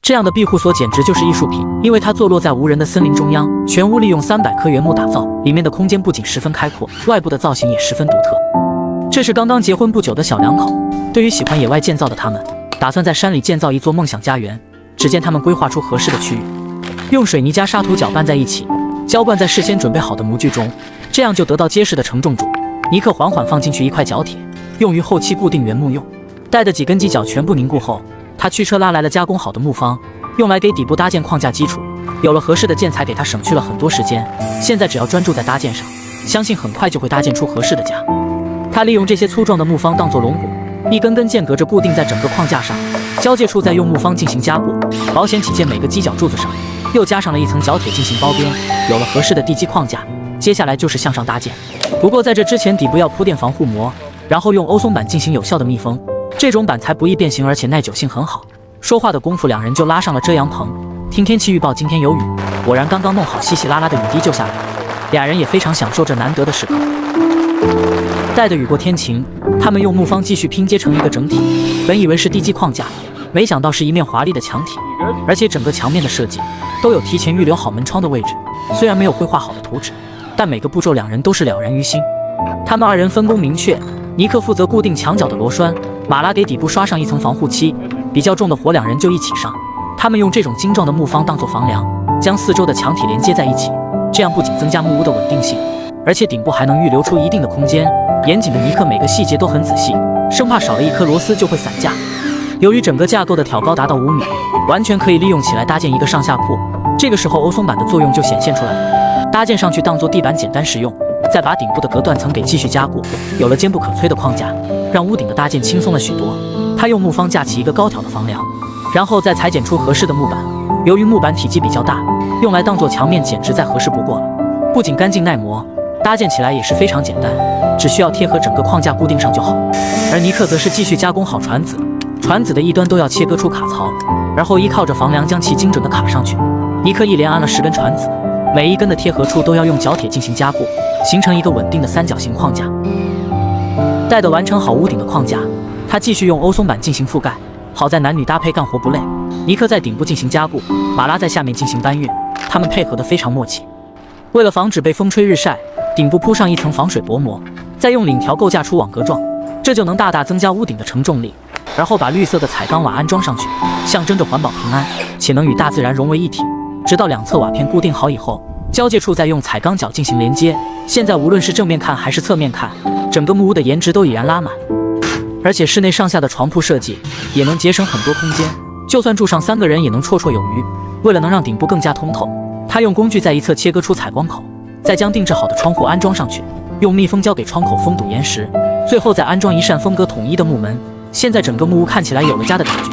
这样的庇护所简直就是艺术品，因为它坐落在无人的森林中央，全屋利用300棵原木打造，里面的空间不仅十分开阔，外部的造型也十分独特。这是刚刚结婚不久的小两口，对于喜欢野外建造的他们，打算在山里建造一座梦想家园。只见他们规划出合适的区域，用水泥加沙土搅拌在一起，浇灌在事先准备好的模具中，这样就得到结实的承重柱。尼克缓缓放进去一块角铁，用于后期固定原木用。带的几根基脚全部凝固后，他驱车拉来了加工好的木方，用来给底部搭建框架基础。有了合适的建材，给他省去了很多时间。现在只要专注在搭建上，相信很快就会搭建出合适的家。他利用这些粗壮的木方当作龙骨，一根根间隔着固定在整个框架上，交界处再用木方进行加固。保险起见，每个基脚柱子上又加上了一层角铁进行包边。有了合适的地基框架，接下来就是向上搭建。不过在这之前，底部要铺垫防护膜，然后用欧松板进行有效的密封。这种板材不易变形，而且耐久性很好。说话的功夫，两人就拉上了遮阳棚。听天气预报，今天有雨。果然，刚刚弄好，稀稀拉拉的雨滴就下来了。俩人也非常享受这难得的时刻。待得雨过天晴，他们用木方继续拼接成一个整体。本以为是地基框架，没想到是一面华丽的墙体，而且整个墙面的设计都有提前预留好门窗的位置。虽然没有绘画好的图纸，但每个步骤两人都是了然于心。他们二人分工明确，尼克负责固定墙角的螺栓，马拉给底部刷上一层防护漆。比较重的活两人就一起上。他们用这种精壮的木方当作房梁，将四周的墙体连接在一起，这样不仅增加木屋的稳定性，而且顶部还能预留出一定的空间。严谨的尼克每个细节都很仔细，生怕少了一颗螺丝就会散架。由于整个架构的挑高达到5米，完全可以利用起来搭建一个上下铺。这个时候欧松板的作用就显现出来了，搭建上去当做地板简单实用，再把顶部的隔断层给继续加固。有了坚不可摧的框架，让屋顶的搭建轻松了许多。他用木方架起一个高挑的房梁，然后再裁剪出合适的木板。由于木板体积比较大，用来当做墙面简直再合适不过了。不仅干净耐磨，搭建起来也是非常简单，只需要贴合整个框架固定上就好。而尼克则是继续加工好船子，船子的一端都要切割出卡槽，然后依靠着房梁将其精准地卡上去。尼克一连安了10根船子，每一根的贴合处都要用角铁进行加固，形成一个稳定的三角形框架。待得完成好屋顶的框架，他继续用欧松板进行覆盖。好在男女搭配干活不累，尼克在顶部进行加固，马拉在下面进行搬运，他们配合得非常默契。为了防止被风吹日晒，顶部铺上一层防水薄膜，再用领条构架出网格状，这就能大大增加屋顶的承重力。然后把绿色的彩钢瓦安装上去，象征着环保平安，且能与大自然融为一体。直到两侧瓦片固定好以后，交界处再用彩钢脚进行连接。现在无论是正面看还是侧面看，整个木屋的颜值都已然拉满。而且室内上下的床铺设计也能节省很多空间，就算住上3个人也能绰绰有余。为了能让顶部更加通透，他用工具在一侧切割出采光口，再将定制好的窗户安装上去，用密封胶给窗口封堵严实，最后再安装一扇风格统一的木门。现在整个木屋看起来有了家的感觉。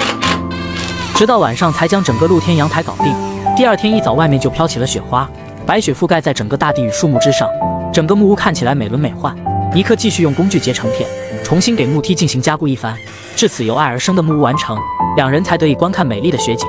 直到晚上才将整个露天阳台搞定。第二天一早，外面就飘起了雪花，白雪覆盖在整个大地与树木之上，整个木屋看起来美轮美奂。尼克继续用工具截成片，重新给木梯进行加固一番，至此由爱而生的木屋完成，两人才得以观看美丽的雪景。